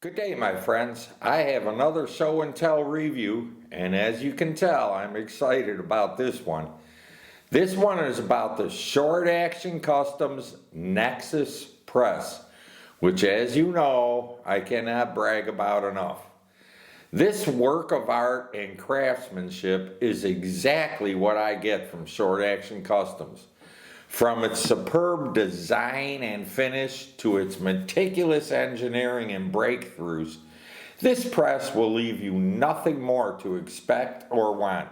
Good day, my friends. I have another show and tell review, and as you can tell, I'm excited about this one. This one is about the Short Action Customs Nexus press, which, as you know, I cannot brag about enough. This work of art and craftsmanship is exactly what I get from Short Action Customs. From its superb design and finish to its meticulous engineering and breakthroughs, this press will leave you nothing more to expect or want.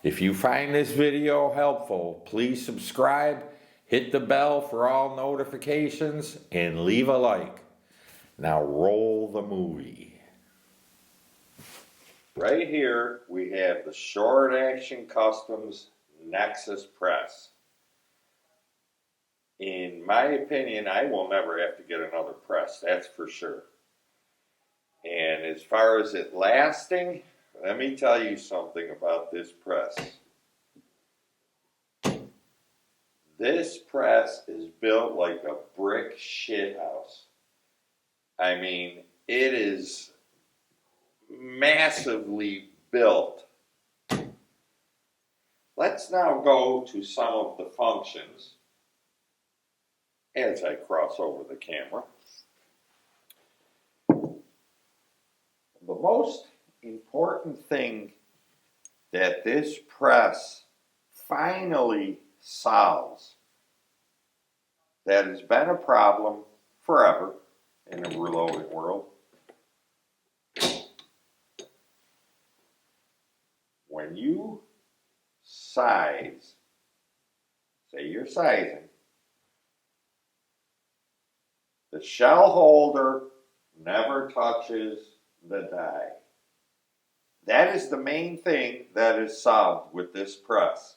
If you find this video helpful, please subscribe, hit the bell for all notifications, and leave a like. Now roll the movie. Right here we have the Short Action Customs Nexus press. In my opinion, I will never have to get another press, that's for sure. And as far as it lasting, let me tell you something about this press. This press is built like a brick shithouse. I mean, it is massively built. Let's now go to some of the functions as I cross over the camera. The most important thing that this press finally solves that has been a problem forever in the reloading world. When you size, say you're sizing, the shell holder never touches the die. That is the main thing that is solved with this press.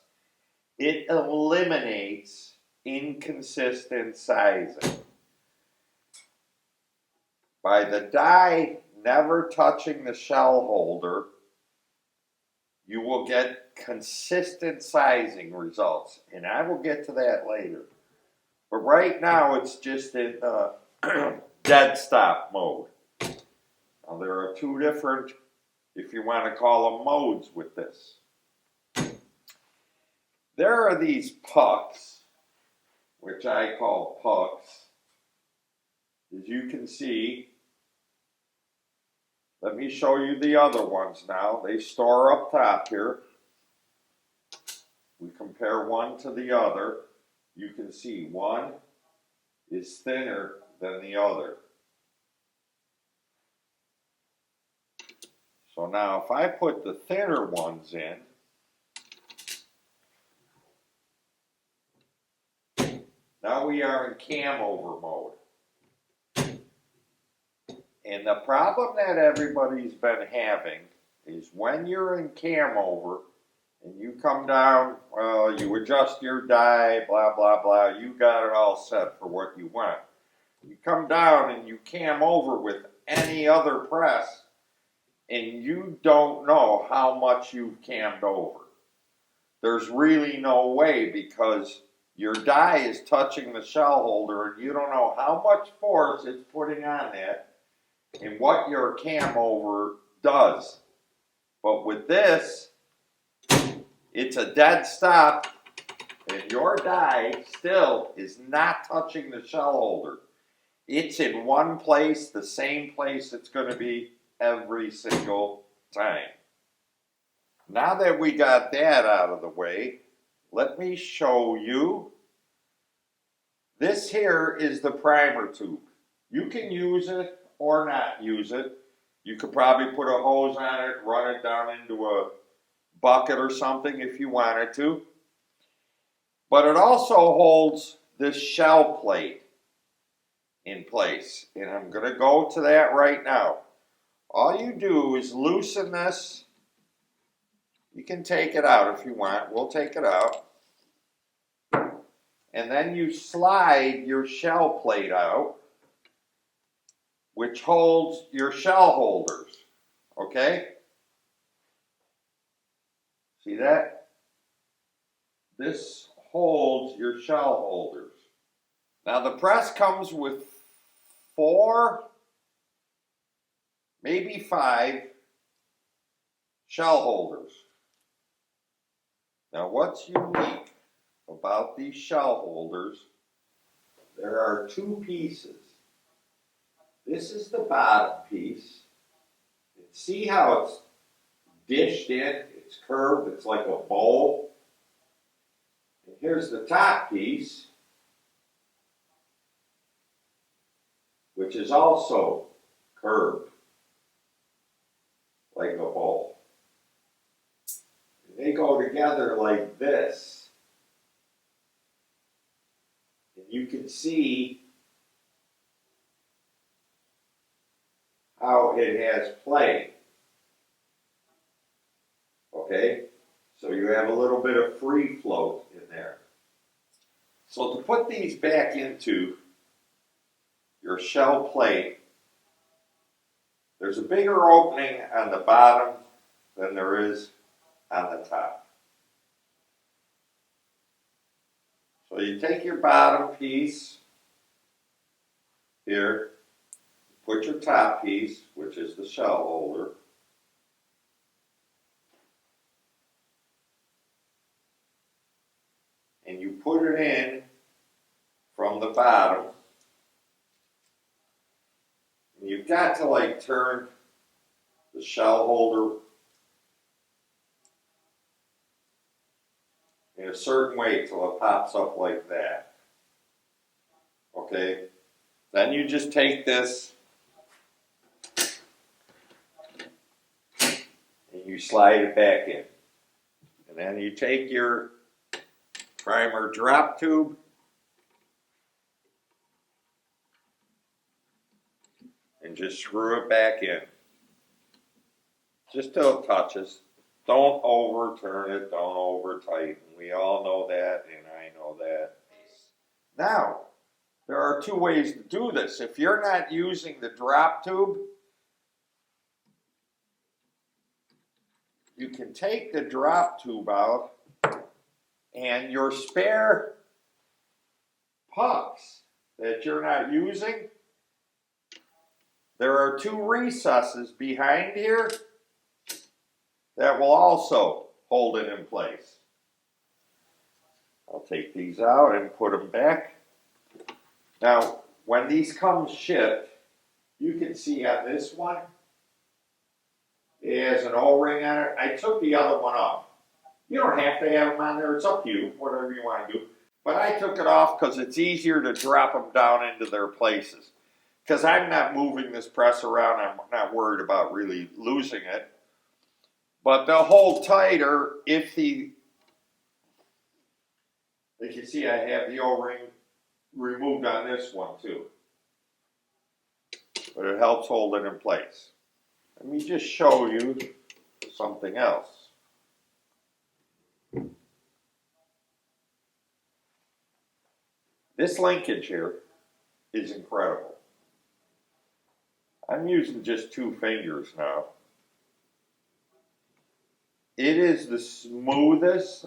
It eliminates inconsistent sizing. By the die never touching the shell holder, you will get consistent sizing results, and I will get to that later. But right now it's just in dead stop mode. Now there are two different, if you want to call them, modes with this. There are these pucks, which I call pucks. As you can see, let me show you the other ones now. They store up top here. We compare one to the other. You can see one is thinner than the other. So now if I put the thinner ones in, now we are in cam over mode. And the problem that everybody's been having is when you're in cam over and you come down, well, you adjust your die, blah, blah, blah, you got it all set for what you want. You come down and you cam over with any other press and you don't know how much you've cammed over. There's really no way because your die is touching the shell holder and you don't know how much force it's putting on that and what your cam over does. But with this, it's a dead stop and your die still is not touching the shell holder. It's in one place, the same place it's going to be every single time. Now that we got that out of the way, let me show you. This here is the primer tube. You can use it or not use it. You could probably put a hose on it, run it down into a bucket or something if you wanted to. But it also holds this shell plate in place. And I'm going to go to that right now. All you do is loosen this. You can take it out if you want. We'll take it out. And then you slide your shell plate out, which holds your shell holders. Okay? See that? This holds your shell holders. Now the press comes with 4 maybe 5 shell holders. Now what's unique about these shell holders, there are 2 pieces. This is the bottom piece. And see how it's dished in? It's curved, it's like a bowl. And here's the top piece, which is also curved like a bowl. And they go together like this. And you can see how it has play. Okay? So you have a little bit of free float in there. So to put these back into your shell plate, there's a bigger opening on the bottom than there is on the top. So you take your bottom piece here, put your top piece, which is the shell holder, and you put it in from the bottom. And you've got to like turn the shell holder in a certain way till it pops up like that. Okay? Then you just take this and you slide it back in. And then you take your primer drop tube and just screw it back in. Just till it touches. Don't overturn it, don't over tighten. We all know that, and I know that. Now, there are 2 ways to do this. If you're not using the drop tube, you can take the drop tube out and your spare pucks that you're not using, there are 2 recesses behind here that will also hold it in place. I'll take these out and put them back. Now, when these come shipped, you can see on this one, it has an O-ring on it. I took the other one off. You don't have to have them on there. It's up to you, whatever you want to do. But I took it off because it's easier to drop them down into their places. Because I'm not moving this press around. I'm not worried about really losing it. But they'll hold tighter if the, as you see, I have the O-ring removed on this one too. But it helps hold it in place. Let me just show you something else. This linkage here is incredible. I'm using just 2 fingers now. It is the smoothest,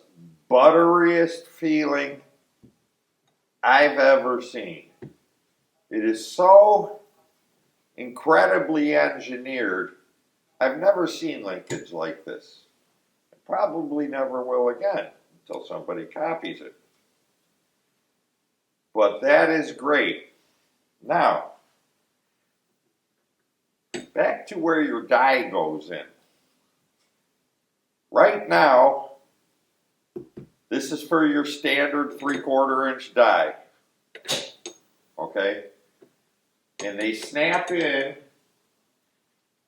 butteriest feeling I've ever seen. It is so incredibly engineered. I've never seen linkage like this. I probably never will again until somebody copies it. But that is great. Now, back to where your die goes in. Right now, this is for your standard 3/4 inch die. Okay? And they snap in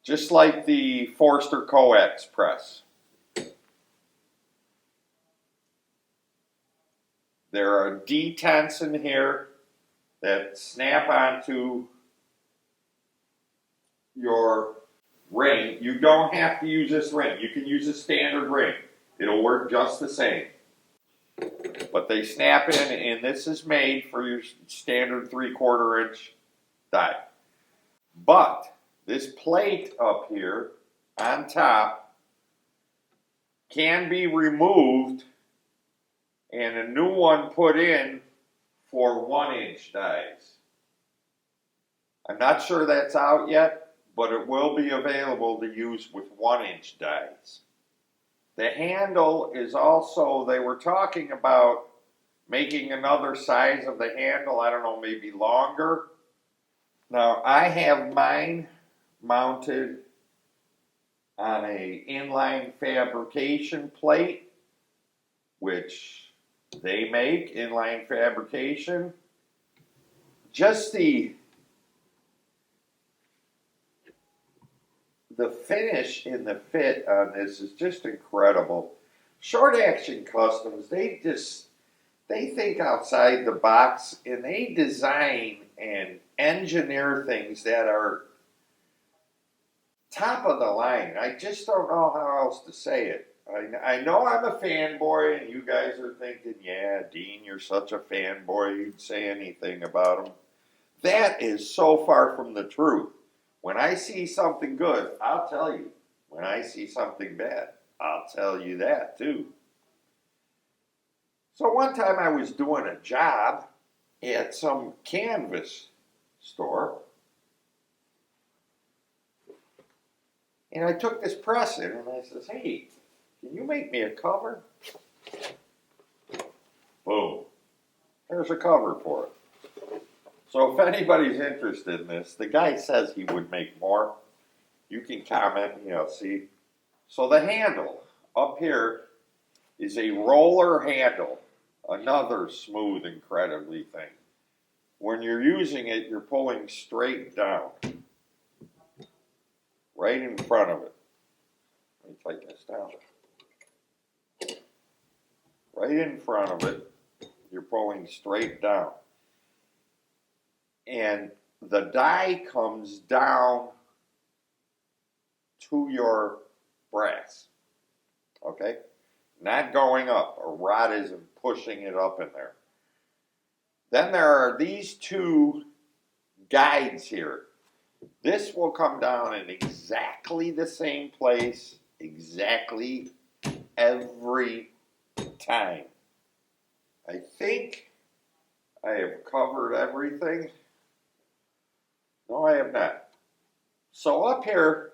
just like the Forster coax press. There are detents in here that snap onto your ring. You don't have to use this ring. You can use a standard ring. It'll work just the same. But they snap in, and this is made for your standard 3/4 inch die. But this plate up here on top can be removed and a new one put in for 1 inch dies. I'm not sure that's out yet, but it will be available to use with 1-inch dies. The handle is also, they were talking about making another size of the handle, I don't know, maybe longer. Now, I have mine mounted on a inline fabrication plate, which they make, inline fabrication. Just the finish in the fit on this is just incredible. Short Action Customs, they think outside the box, and they design and engineer things that are top of the line. I just don't know how else to say it. I know I'm a fanboy, and you guys are thinking, yeah, Dean, you're such a fanboy, you'd say anything about them. That is so far from the truth. When I see something good, I'll tell you. When I see something bad, I'll tell you that too. So one time I was doing a job at some canvas store, and I took this press in and I says, hey, can you make me a cover? Boom. There's a cover for it. So if anybody's interested in this, the guy says he would make more. You can comment, see. So the handle up here is a roller handle, another smooth, incredibly thing. When you're using it, you're pulling straight down, right in front of it. Let me tighten this down. Right in front of it, you're pulling straight down. And the die comes down to your brass, okay? Not going up. A rod isn't pushing it up in there. Then there are these two guides here. This will come down in exactly the same place, exactly every time. I think I have covered everything. No, I have not. So up here,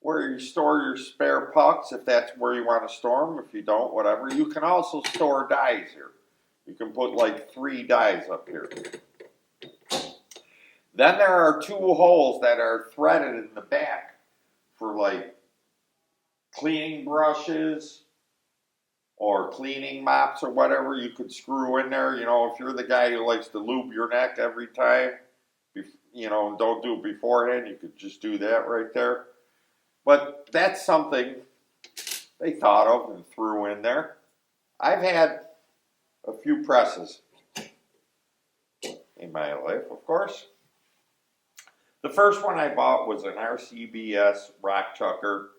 where you store your spare pucks, if that's where you want to store them, if you don't, whatever, you can also store dies here. You can put like 3 dies up here. Then there are 2 holes that are threaded in the back for like cleaning brushes or cleaning mops or whatever you could screw in there. If you're the guy who likes to lube your neck every time, don't do it beforehand, you could just do that right there. But that's something they thought of and threw in there. I've had a few presses in my life, of course. The first one I bought was an RCBS rock chucker,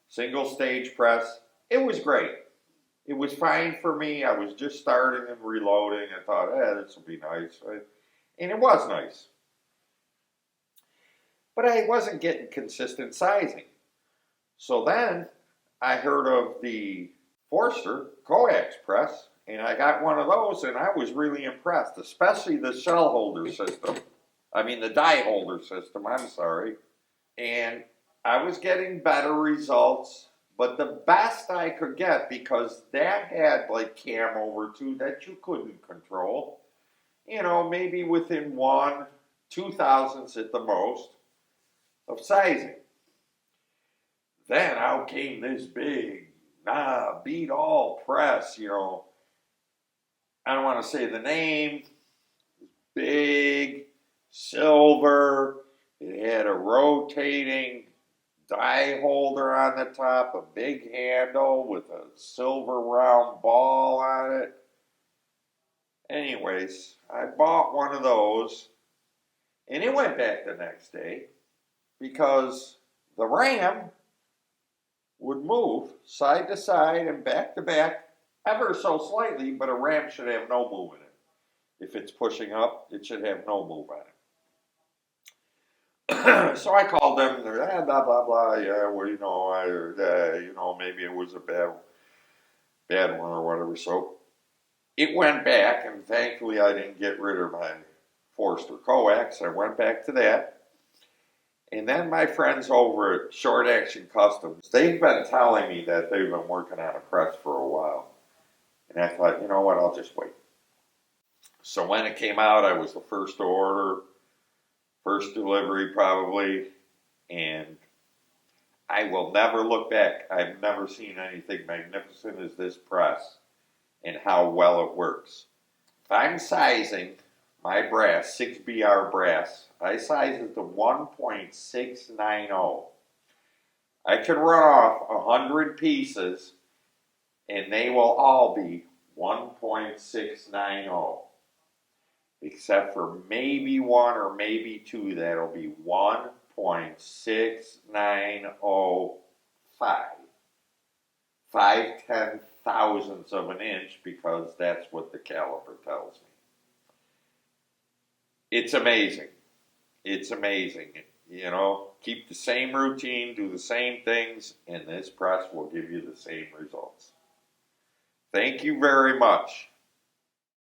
single stage press. It was great. It was fine for me. I was just starting and reloading. I thought, this will be nice. And it was nice. But I wasn't getting consistent sizing. So then I heard of the Forster coax press, and I got one of those, and I was really impressed, especially the shell holder system. The die holder system, I'm sorry. And I was getting better results, but the best I could get, because that had like cam over too that you couldn't control, maybe within 1/2 thousandths at the most of sizing. Then out came this big, beat all press, I don't want to say the name, big, silver, it had a rotating die holder on the top, a big handle with a silver round ball on it. Anyways, I bought one of those, and it went back the next day because the ram would move side to side and back to back ever so slightly, but a ram should have no move in it. If it's pushing up, it should have no move on it. So I called them, and they're blah, blah, blah, yeah, well, maybe it was a bad one or whatever. So it went back, and thankfully I didn't get rid of my Forster coax. I went back to that. And then my friends over at Short Action Customs, they've been telling me that they've been working on a press for a while. And I thought, you know what, I'll just wait. So when it came out, I was the first to order, first delivery probably, and I will never look back. I've never seen anything magnificent as this press and how well it works. If I'm sizing my brass, 6BR brass, I size it to 1.690. I can run off 100 pieces and they will all be 1.690. Except for maybe one or maybe two that'll be 1.6905. 5/10,000ths of an inch, because that's what the caliper tells me. It's amazing. It's amazing. You know, keep the same routine, do the same things, and this press will give you the same results. Thank you very much.